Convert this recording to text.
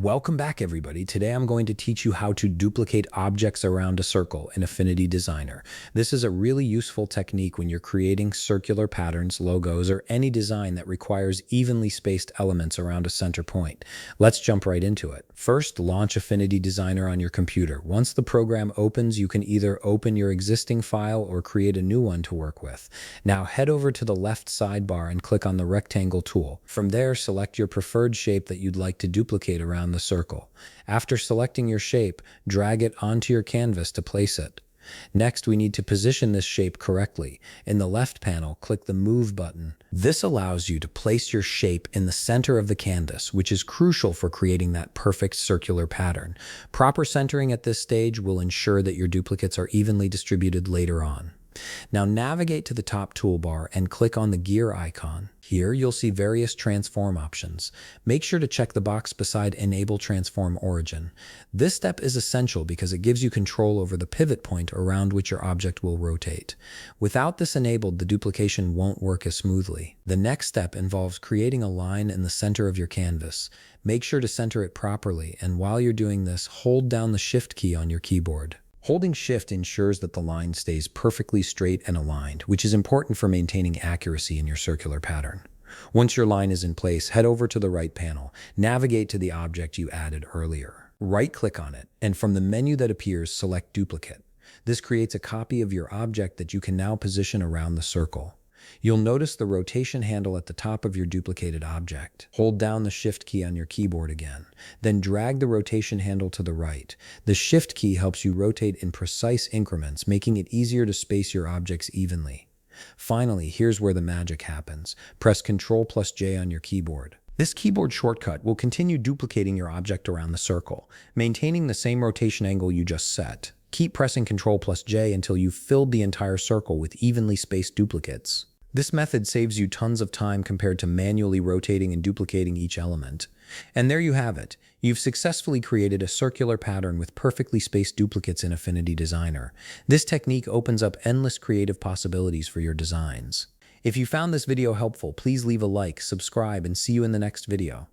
Welcome back, everybody. Today I'm going to teach you how to duplicate objects around a circle in Affinity Designer. This is a really useful technique when you're creating circular patterns, logos, or any design that requires evenly spaced elements around a center point. Let's jump right into it. First, launch Affinity Designer on your computer. Once the program opens, you can either open your existing file or create a new one to work with. Now head over to the left sidebar and click on the rectangle tool. From there, select your preferred shape that you'd like to duplicate around the circle. After selecting your shape, drag it onto your canvas to place it. Next, we need to position this shape correctly. In the left panel, click the Move button. This allows you to place your shape in the center of the canvas, which is crucial for creating that perfect circular pattern. Proper centering at this stage will ensure that your duplicates are evenly distributed later on. Now navigate to the top toolbar and click on the gear icon. Here you'll see various transform options. Make sure to check the box beside Enable Transform Origin. This step is essential because it gives you control over the pivot point around which your object will rotate. Without this enabled, the duplication won't work as smoothly. The next step involves creating a line in the center of your canvas. Make sure to center it properly, and while you're doing this, hold down the Shift key on your keyboard. Holding Shift ensures that the line stays perfectly straight and aligned, which is important for maintaining accuracy in your circular pattern. Once your line is in place, head over to the right panel. Navigate to the object you added earlier. Right-click on it, and from the menu that appears, select Duplicate. This creates a copy of your object that you can now position around the circle. You'll notice the rotation handle at the top of your duplicated object. Hold down the Shift key on your keyboard again. Then drag the rotation handle to the right. The Shift key helps you rotate in precise increments, making it easier to space your objects evenly. Finally, here's where the magic happens. Press Ctrl+J on your keyboard. This keyboard shortcut will continue duplicating your object around the circle, maintaining the same rotation angle you just set. Keep pressing Ctrl+J until you've filled the entire circle with evenly spaced duplicates. This method saves you tons of time compared to manually rotating and duplicating each element. And there you have it. You've successfully created a circular pattern with perfectly spaced duplicates in Affinity Designer. This technique opens up endless creative possibilities for your designs. If you found this video helpful, please leave a like, subscribe, and see you in the next video.